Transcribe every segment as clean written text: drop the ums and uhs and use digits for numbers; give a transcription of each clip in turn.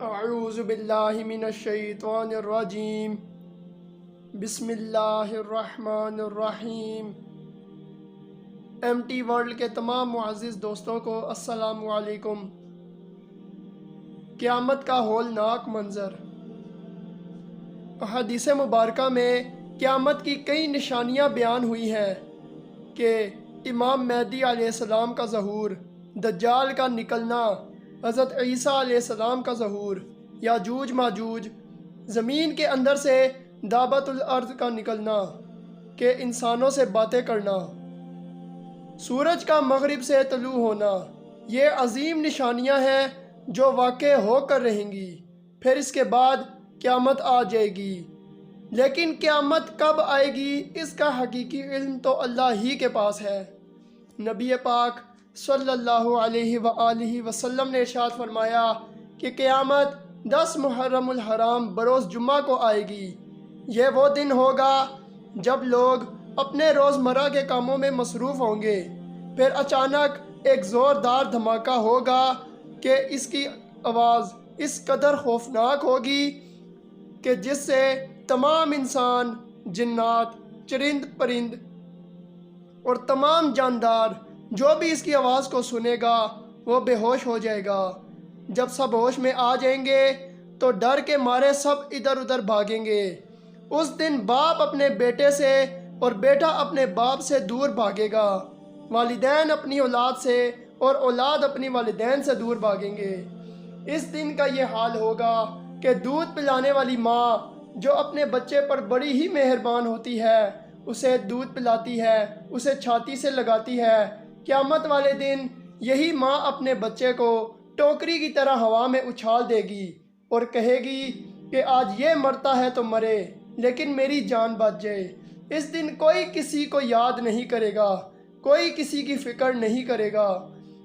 اعوذ باللہ من الشیطان الرجیم بسم اللہ الرحمن الرحیم۔ ایم ٹی ورلڈ کے تمام معزز دوستوں کو السلام علیکم۔ قیامت کا ہولناک منظر۔ احادیث مبارکہ میں قیامت کی کئی نشانیاں بیان ہوئی ہیں کہ امام مہدی علیہ السلام کا ظہور، دجال کا نکلنا، حضرت عیسیٰ علیہ السلام کا ظہور، یاجوج ماجوج، زمین کے اندر سے دابت الارض کا نکلنا کہ انسانوں سے باتیں کرنا، سورج کا مغرب سے طلوع ہونا، یہ عظیم نشانیاں ہیں جو واقع ہو کر رہیں گی۔ پھر اس کے بعد قیامت آ جائے گی، لیکن قیامت کب آئے گی اس کا حقیقی علم تو اللہ ہی کے پاس ہے۔ نبی پاک صلی اللہ علیہ وآلہ وسلم نے ارشاد فرمایا کہ قیامت 10 محرم الحرام بروز جمعہ کو آئے گی۔ یہ وہ دن ہوگا جب لوگ اپنے روزمرہ کے کاموں میں مصروف ہوں گے، پھر اچانک ایک زوردار دھماکہ ہوگا کہ اس کی آواز اس قدر خوفناک ہوگی کہ جس سے تمام انسان، جنات، چرند پرند اور تمام جاندار جو بھی اس کی آواز کو سنے گا وہ بے ہوش ہو جائے گا۔ جب سب ہوش میں آ جائیں گے تو ڈر کے مارے سب ادھر ادھر بھاگیں گے۔ اس دن باپ اپنے بیٹے سے اور بیٹا اپنے باپ سے دور بھاگے گا، والدین اپنی اولاد سے اور اولاد اپنی والدین سے دور بھاگیں گے۔ اس دن کا یہ حال ہوگا کہ دودھ پلانے والی ماں جو اپنے بچے پر بڑی ہی مہربان ہوتی ہے، اسے دودھ پلاتی ہے، اسے چھاتی سے لگاتی ہے۔ قیامت والے دن یہی ماں اپنے بچے کو ٹوکری کی طرح ہوا میں اچھال دے گی اور کہے گی کہ آج یہ مرتا ہے تو مرے لیکن میری جان بچ جائے۔ اس دن کوئی کسی کو یاد نہیں کرے گا، کوئی کسی کی فکر نہیں کرے گا۔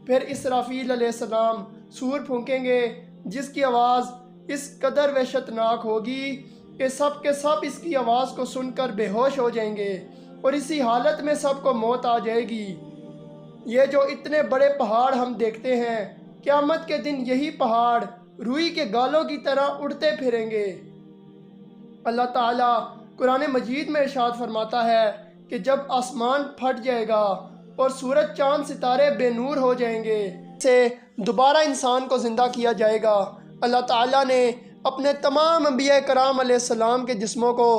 پھر اسرافیل علیہ السلام سور پھونکیں گے جس کی آواز اس قدر وحشتناک ہوگی کہ سب کے سب اس کی آواز کو سن کر بے ہوش ہو جائیں گے اور اسی حالت میں سب کو موت آ جائے گی۔ یہ جو اتنے بڑے پہاڑ ہم دیکھتے ہیں، قیامت کے دن یہی پہاڑ روئی کے گالوں کی طرح اڑتے پھریں گے۔ اللہ تعالیٰ قرآن مجید میں ارشاد فرماتا ہے کہ جب آسمان پھٹ جائے گا اور سورج چاند ستارے بے نور ہو جائیں گے، سے دوبارہ انسان کو زندہ کیا جائے گا۔ اللہ تعالیٰ نے اپنے تمام انبیاء کرام علیہ السلام کے جسموں کو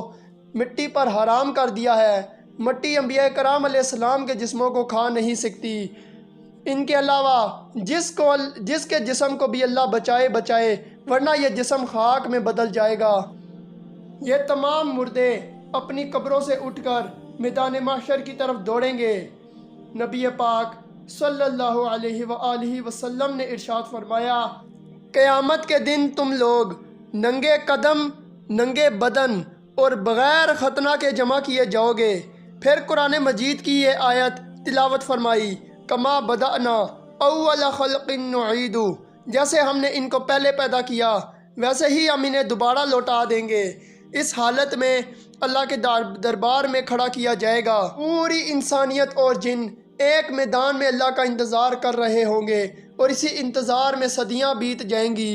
مٹی پر حرام کر دیا ہے۔ مٹی انبیاء کرام علیہ السلام کے جسموں کو کھا نہیں سکتی۔ ان کے علاوہ جس کے جسم کو بھی اللہ بچائے ورنہ یہ جسم خاک میں بدل جائے گا۔ یہ تمام مردے اپنی قبروں سے اٹھ کر میدان محشر کی طرف دوڑیں گے۔ نبی پاک صلی اللہ علیہ وآلہ وسلم نے ارشاد فرمایا، قیامت کے دن تم لوگ ننگے قدم، ننگے بدن اور بغیر ختنہ کے جمع کیے جاؤ گے۔ پھر قرآن مجید کی یہ آیت تلاوت فرمائی، کما بدأنا اول خلق نعید، جیسے ہم نے ان کو پہلے پیدا کیا ویسے ہی ہم انہیں دوبارہ لوٹا دیں گے۔ اس حالت میں اللہ کے دربار میں کھڑا کیا جائے گا۔ پوری انسانیت اور جن ایک میدان میں اللہ کا انتظار کر رہے ہوں گے اور اسی انتظار میں صدیاں بیت جائیں گی۔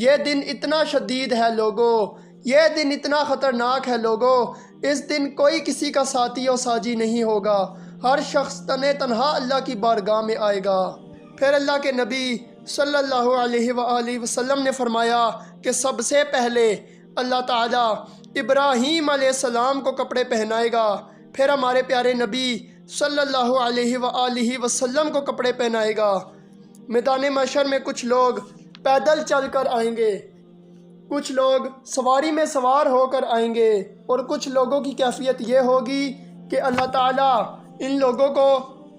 یہ دن اتنا شدید ہے لوگوں، یہ دن اتنا خطرناک ہے لوگوں۔ اس دن کوئی کسی کا ساتھی و ساجی نہیں ہوگا، ہر شخص تنہا اللہ کی بارگاہ میں آئے گا۔ پھر اللہ کے نبی صلی اللہ علیہ وآلہ وسلم نے فرمایا کہ سب سے پہلے اللہ تعالیٰ ابراہیم علیہ السلام کو کپڑے پہنائے گا، پھر ہمارے پیارے نبی صلی اللہ علیہ وآلہ وسلم کو کپڑے پہنائے گا۔ میدان محشر میں کچھ لوگ پیدل چل کر آئیں گے، کچھ لوگ سواری میں سوار ہو کر آئیں گے اور کچھ لوگوں کی کیفیت یہ ہوگی کہ اللہ تعالیٰ ان لوگوں کو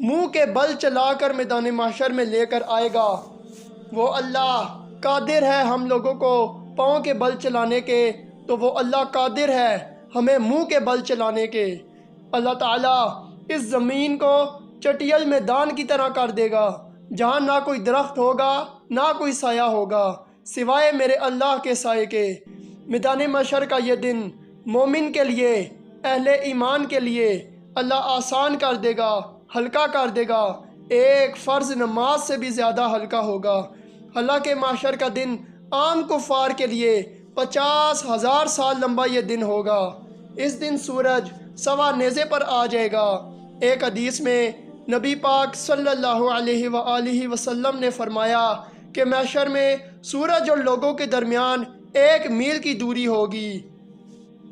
منہ کے بل چلا کر میدان محشر میں لے کر آئے گا۔ وہ اللہ قادر ہے ہم لوگوں کو پاؤں کے بل چلانے کے، تو وہ اللہ قادر ہے ہمیں منہ کے بل چلانے کے۔ اللہ تعالیٰ اس زمین کو چٹیل میدان کی طرح کر دے گا جہاں نہ کوئی درخت ہوگا نہ کوئی سایہ ہوگا سوائے میرے اللہ کے سائے کے۔ میدان محشر کا یہ دن مومن کے لیے، اہل ایمان کے لیے اللہ آسان کر دے گا، ہلکا کر دے گا، ایک فرض نماز سے بھی زیادہ ہلکا ہوگا۔ اللہ کے محشر کا دن عام کفار کے لیے 50,000 سال لمبا یہ دن ہوگا۔ اس دن سورج سوا نیزے پر آ جائے گا۔ ایک حدیث میں نبی پاک صلی اللہ علیہ وآلہ وسلم نے فرمایا کہ محشر میں سورج اور لوگوں کے درمیان 1 میل کی دوری ہوگی۔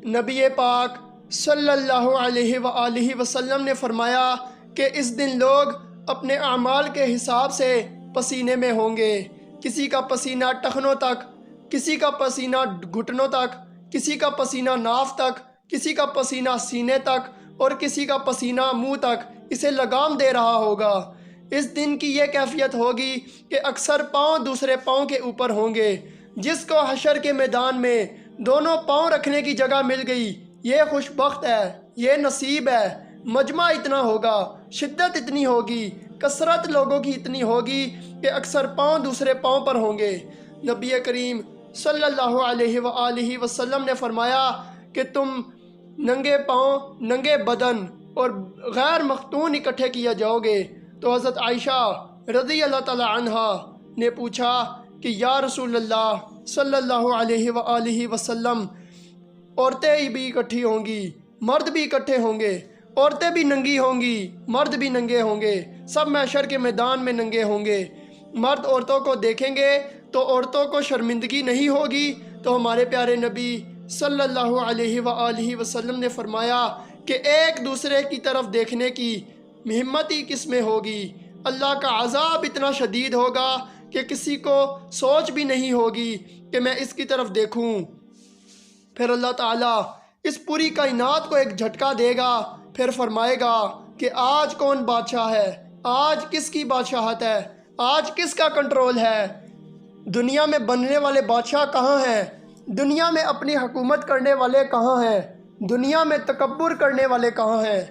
نبی پاک صلی اللہ علیہ وآلہ وسلم نے فرمایا کہ اس دن لوگ اپنے اعمال کے حساب سے پسینے میں ہوں گے۔ کسی کا پسینہ ٹخنوں تک، کسی کا پسینہ گھٹنوں تک، کسی کا پسینہ ناف تک، کسی کا پسینہ سینے تک اور کسی کا پسینہ منہ تک اسے لگام دے رہا ہوگا۔ اس دن کی یہ کیفیت ہوگی کہ اکثر پاؤں دوسرے پاؤں کے اوپر ہوں گے۔ جس کو حشر کے میدان میں دونوں پاؤں رکھنے کی جگہ مل گئی، یہ خوش بخت ہے، یہ نصیب ہے۔ مجمع اتنا ہوگا، شدت اتنی ہوگی، کثرت لوگوں کی اتنی ہوگی کہ اکثر پاؤں دوسرے پاؤں پر ہوں گے۔ نبی کریم صلی اللہ علیہ وآلہ وسلم نے فرمایا کہ تم ننگے پاؤں، ننگے بدن اور غیر مختون اکٹھے کیا جاؤ گے۔ تو حضرت عائشہ رضی اللہ تعالی عنہا نے پوچھا کہ یا رسول اللہ صلی اللہ علیہ وآلہ وسلم، عورتیں بھی اکٹھی ہوں گی، مرد بھی اکٹھے ہوں گے، عورتیں بھی ننگی ہوں گی، مرد بھی ننگے ہوں گے، سب محشر کے میدان میں ننگے ہوں گے۔ مرد عورتوں کو دیکھیں گے تو عورتوں کو شرمندگی نہیں ہوگی؟ تو ہمارے پیارے نبی صلی اللہ علیہ وآلہ وسلم نے فرمایا کہ ایک دوسرے کی طرف دیکھنے کی ہمت ہی کس میں ہوگی؟ اللہ کا عذاب اتنا شدید ہوگا کہ کسی کو سوچ بھی نہیں ہوگی کہ میں اس کی طرف دیکھوں۔ پھر اللہ تعالیٰ اس پوری کائنات کو ایک جھٹکا دے گا، پھر فرمائے گا کہ آج کون بادشاہ ہے، آج کس کی بادشاہت ہے، آج کس کا کنٹرول ہے؟ دنیا میں بننے والے بادشاہ کہاں ہیں؟ دنیا میں اپنی حکومت کرنے والے کہاں ہیں؟ دنیا میں تکبر کرنے والے کہاں ہیں؟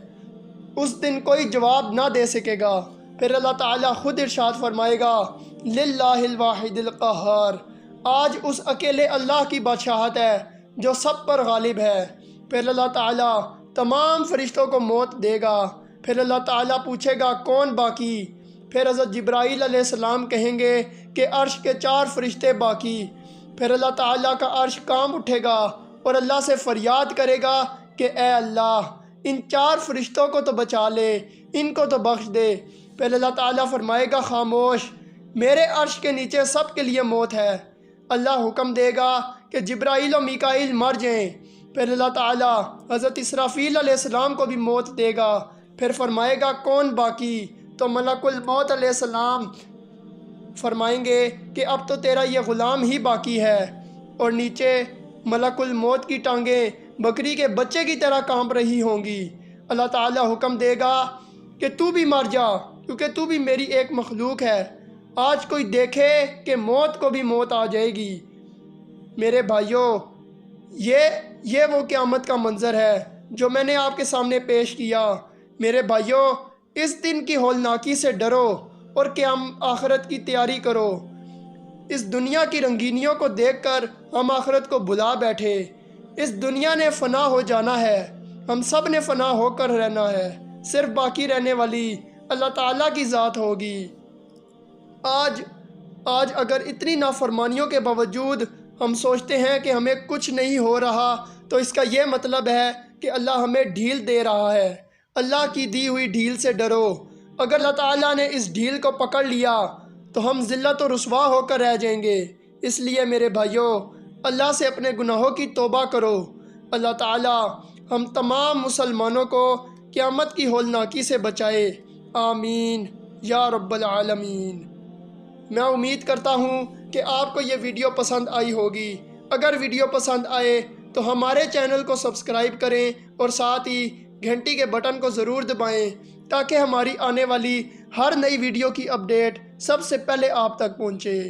اس دن کوئی جواب نہ دے سکے گا۔ پھر اللہ تعالیٰ خود ارشاد فرمائے گا للہ الواحد القہار، آج اس اکیلے اللہ کی بادشاہت ہے جو سب پر غالب ہے۔ پھر اللہ تعالیٰ تمام فرشتوں کو موت دے گا۔ پھر اللہ تعالیٰ پوچھے گا کون باقی؟ پھر حضرت جبرائیل علیہ السلام کہیں گے کہ عرش کے 4 فرشتے باقی۔ پھر اللہ تعالیٰ کا عرش کانپ اٹھے گا اور اللہ سے فریاد کرے گا کہ اے اللہ، ان 4 فرشتوں کو تو بچا لے، ان کو تو بخش دے۔ پھر اللہ تعالیٰ فرمائے گا خاموش، میرے عرش کے نیچے سب کے لیے موت ہے۔ اللہ حکم دے گا کہ جبرائیل و میکائیل مر جائیں۔ پھر اللہ تعالیٰ حضرت اسرافیل علیہ السلام کو بھی موت دے گا۔ پھر فرمائے گا کون باقی؟ تو ملک الموت علیہ السلام فرمائیں گے کہ اب تو تیرا یہ غلام ہی باقی ہے، اور نیچے ملک الموت کی ٹانگیں بکری کے بچے کی طرح کانپ رہی ہوں گی۔ اللہ تعالیٰ حکم دے گا کہ تو بھی مر جا، کیونکہ تو بھی میری ایک مخلوق ہے۔ آج کوئی دیکھے کہ موت کو بھی موت آ جائے گی۔ میرے بھائیوں، یہ وہ قیامت کا منظر ہے جو میں نے آپ کے سامنے پیش کیا۔ میرے بھائیوں، اس دن کی ہولناکی سے ڈرو اور آخرت کی تیاری کرو۔ اس دنیا کی رنگینیوں کو دیکھ کر ہم آخرت کو بھلا بیٹھے۔ اس دنیا نے فنا ہو جانا ہے، ہم سب نے فنا ہو کر رہنا ہے، صرف باقی رہنے والی اللہ تعالیٰ کی ذات ہوگی۔ آج اگر اتنی نافرمانیوں کے باوجود ہم سوچتے ہیں کہ ہمیں کچھ نہیں ہو رہا، تو اس کا یہ مطلب ہے کہ اللہ ہمیں ڈھیل دے رہا ہے۔ اللہ کی دی ہوئی ڈھیل سے ڈرو۔ اگر اللہ تعالیٰ نے اس ڈھیل کو پکڑ لیا تو ہم ذلت و رسوا ہو کر رہ جائیں گے۔ اس لیے میرے بھائیوں، اللہ سے اپنے گناہوں کی توبہ کرو۔ اللہ تعالیٰ ہم تمام مسلمانوں کو قیامت کی ہولناکی سے بچائے۔ آمین یا رب العالمین۔ میں امید کرتا ہوں کہ آپ کو یہ ویڈیو پسند آئی ہوگی۔ اگر ویڈیو پسند آئے تو ہمارے چینل کو سبسکرائب کریں اور ساتھ ہی گھنٹی کے بٹن کو ضرور دبائیں تاکہ ہماری آنے والی ہر نئی ویڈیو کی اپڈیٹ سب سے پہلے آپ تک پہنچے۔